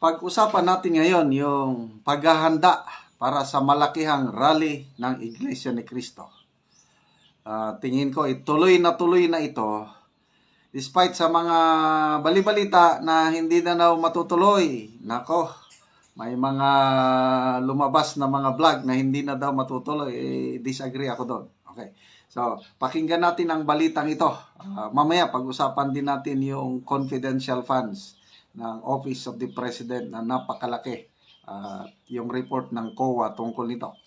Pag-usapan natin ngayon yung paghahanda para sa malakihang rally ng Iglesia ni Cristo. Tingin ko tuloy na ito despite sa mga balibalita na hindi na daw matutuloy. Nako, may mga lumabas na mga vlog na hindi na daw matutuloy. Disagree ako doon. Okay. So, pakinggan natin ang balitang ito. Mamaya pag-usapan din natin yung confidential funds ng Office of the President na napakalaki. Yung report ng COA tungkol nito.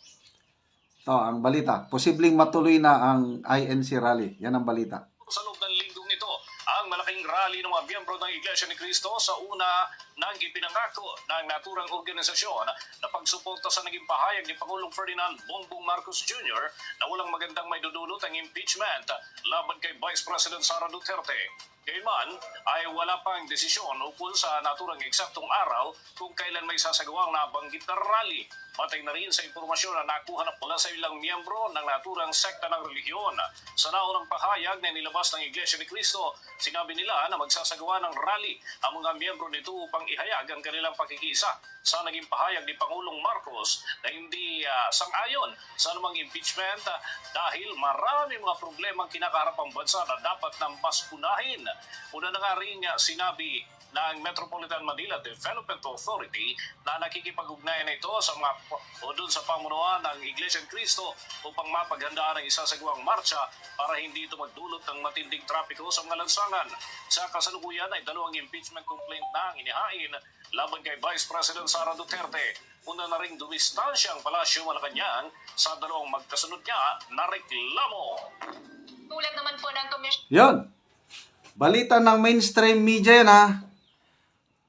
Ito ang balita. Posibleng matuloy na ang INC rally. Yan ang balita. Sa loob ng linggong ito, ang malaking rally ng mga miyembro ng Iglesia ni Cristo sa una nang ipinangako ng naturang organisasyon na pagsuporta sa naging pahayag ni Pangulong Ferdinand Bongbong Marcos Jr. na walang magandang may dudulot ang impeachment laban kay Vice President Sara Duterte. Gayunman ay wala pang desisyon ukol sa naturang eksaktong araw kung kailan may sasagawang nabanggit na rally. Patay na rin sa impormasyon na nakuha na pala sa ilang miyembro ng naturang sekta ng relihiyon. Sa naunang pahayag na nilabas ng Iglesia ni Cristo, sinabi nila na magsasagawa ng rally ang mga miyembro nito upang ihayag ang kanilang pakikisa sa naging pahayag ni Pangulong Marcos na hindi sang-ayon sa anumang impeachment dahil marami mga problemang kinakaharap ang bansa na dapat nang paspunahin. Una na nga rin sinabi ng Metropolitan Manila Development Authority na nakikipag-ugnayan ito sa doon sa pamunuan ng Iglesia ni Cristo upang mapaghandaan ang isasagawang marcha para hindi ito magdulot ng matinding trapiko sa mga lansangan. Sa kasalukuyan ay 2 impeachment complaint na ang inihain laban kay Vice President Sara Duterte. Una na ring dumistansya ang Palasyo Malacanang sa 2 magkasunod niya na reklamo. Ulat naman po ng komisyon. Yun. Balita ng mainstream media yan ha.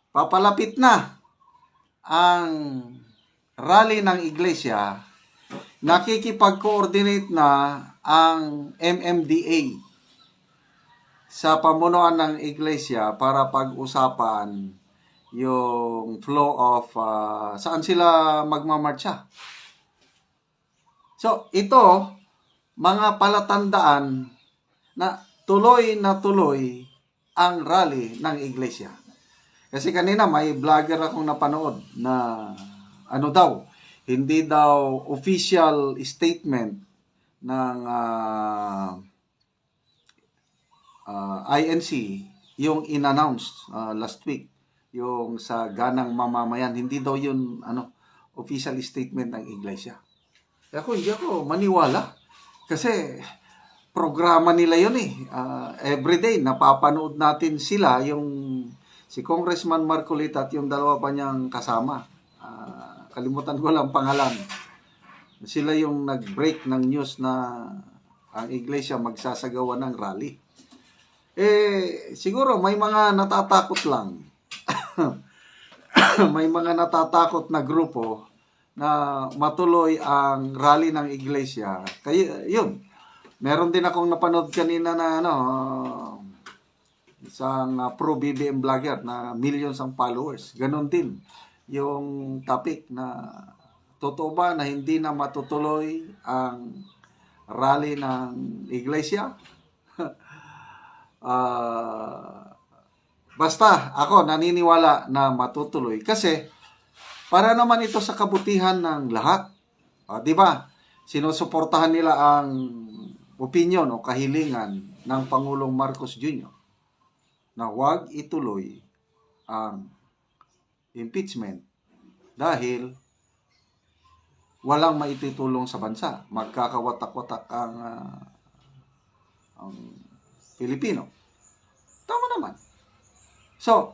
Papalapit na ang rally ng iglesia. Nakikipag-coordinate na ang MMDA sa pamunuan ng iglesia para pag-usapan yung flow of saan sila magmamarcha. So, ito, mga palatandaan na tuloy ang rally ng iglesia. Kasi kanina may vlogger akong napanood na hindi daw official statement ng INC yung in-announce last week, yung sa ganang mamamayan, hindi daw yun official statement ng iglesia. Hindi ako maniwala kasi programa nila yun everyday napapanood natin sila, yung si Congressman Marcolita at yung 2 pa niyang kasama. Kalimutan ko lang pangalan. Sila yung nag-break ng news na ang iglesia magsasagawa ng rally. Siguro may mga natatakot lang. May mga natatakot na grupo na matuloy ang rally ng iglesia. Kaya yun. Meron din akong napanood kanina na isang pro-BBM vlogger na millions ang followers. Ganon din yung topic na totoo ba na hindi na matutuloy ang rally ng iglesia? Basta ako naniniwala na matutuloy kasi para naman ito sa kabutihan ng lahat. Di ba? Sinusuportahan nila ang opinion o kahilingan ng Pangulong Marcos Jr. na huwag ituloy ang impeachment dahil walang maitutulong sa bansa. Magkakawatak-watak ang Pilipino. Tama naman. So,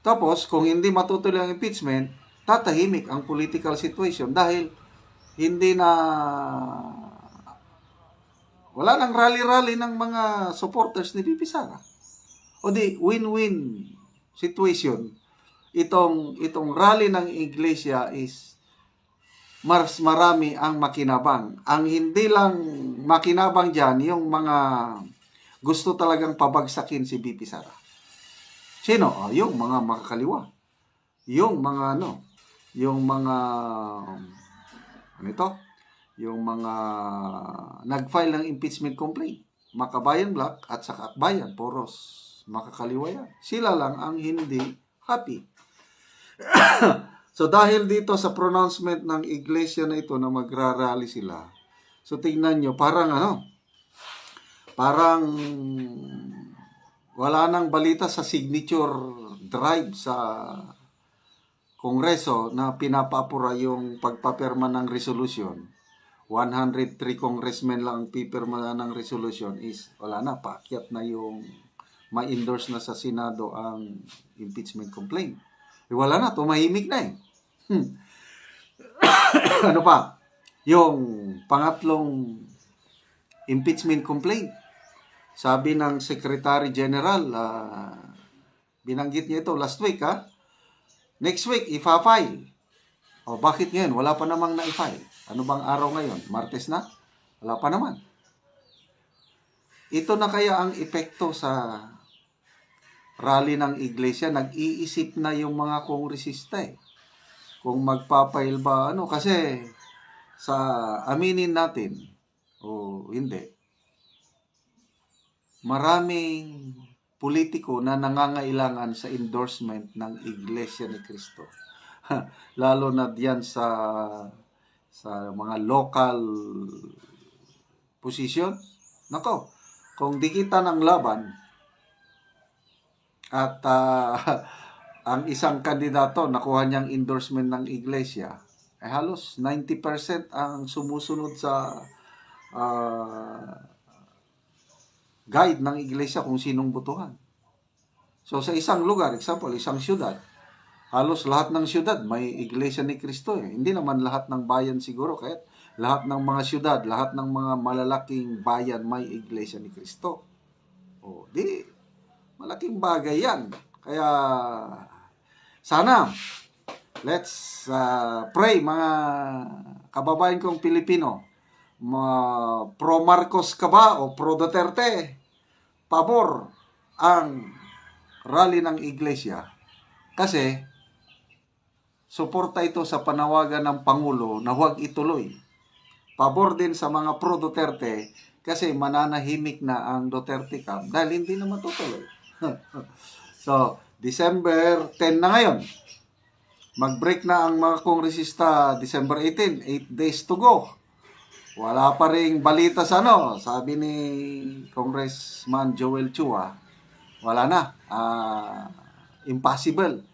tapos kung hindi matutuloy ang impeachment, tatahimik ang political situation dahil wala nang rally-rally ng mga supporters ni Bibi Sara. O di, win-win situation. Itong rally ng iglesia is mas marami ang makinabang. Ang hindi lang makinabang dyan, yung mga gusto talagang pabagsakin si Bibi Sara. Sino? Yung mga makakaliwa. Yung mga yung mga nag-file ng impeachment complaint. Makabayan Black at saka Akbayan, poros makakaliwa yan. Sila lang ang hindi happy. So dahil dito sa pronouncement ng iglesia na ito na magrarally sila, so tingnan nyo, parang wala nang balita sa signature drive sa Kongreso na pinapaapura yung pagpapirma ng resolution. 103 congressmen lang ang pipirma ng resolution is wala na, paakyat na yung ma-endorse na sa Senado ang impeachment complaint. Wala na, tumahimik na Ano pa? Yung pangatlong impeachment complaint. Sabi ng Secretary General, binanggit niya ito last week, next week, ipa-file. O bakit ngayon? Wala pa namang na-file. Ano bang araw ngayon? Martes na? Wala pa naman. Ito na kaya ang epekto sa rally ng iglesia. Nag-iisip na yung mga kongresista kung magpapail ba, kasi sa aminin natin, o hindi, maraming politiko na nangangailangan sa endorsement ng Iglesia ni Cristo. Lalo na diyan sa mga local position. Nako, kung di kita ng laban at ang isang kandidato nakuha niyang endorsement ng Iglesia, halos 90% ang sumusunod sa guide ng iglesia kung sinong botohan. So sa isang lugar, example, isang syudad, halos lahat ng syudad may iglesia ni Cristo. Hindi naman lahat ng bayan siguro, kaya lahat ng mga syudad, lahat ng mga malalaking bayan may iglesia ni Cristo. O, di, malaking bagay yan. Kaya, sana, let's pray mga kababayan kong Pilipino. Pro Marcos ka ba o pro Duterte? Pabor ang rally ng iglesia. Kasi, suporta ito sa panawagan ng Pangulo na huwag ituloy. Pabor din sa mga pro Duterte kasi mananahimik na ang Duterte camp dahil hindi na matutuloy. So, December 10 na ngayon. Mag-break na ang mga kongresista December 18, 8 days to go. Wala pa ring balita sa sabi ni Congressman Joel Chua, wala na, impossible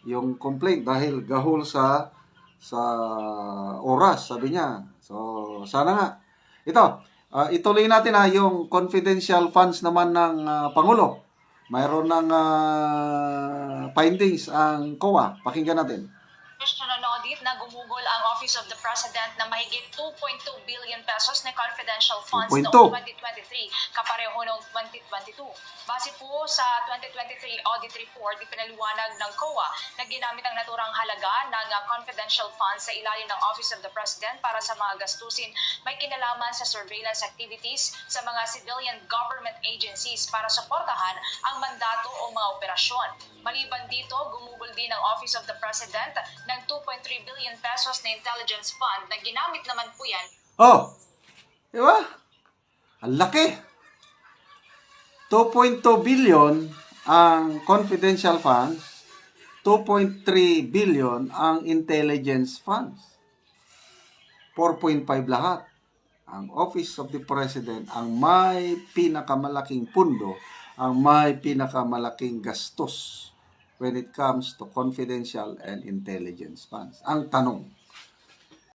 yung complaint dahil gahol sa oras, sabi niya. So, sana nga. Ito, ituloy natin yung confidential funds naman ng Pangulo. Mayroon ng findings ang COA. Pakinggan natin. Audit na gumugol ang Office of the President na mahigit 2.2 billion pesos na confidential funds 2.2. noong 2023, kapareho noong 2022. Base po sa 2023 audit report, ipinaliwanag ng COA na ginamit ang naturang halaga ng confidential funds sa ilalim ng Office of the President para sa mga gastusin may kinalaman sa surveillance activities sa mga civilian government agencies para suportahan ang mandato o mga operasyon. Maliban dito, gumugol din ang Office of the President ng 2.3 billion pesos na intelligence fund na ginamit naman po yan. Oh, di ba? Ang laki. 2.2 billion ang confidential funds, 2.3 billion ang intelligence funds. 4.5 lahat. Ang Office of the President ang may pinakamalaking pundo, ang may pinakamalaking gastos when it comes to confidential and intelligence funds. Ang tanong,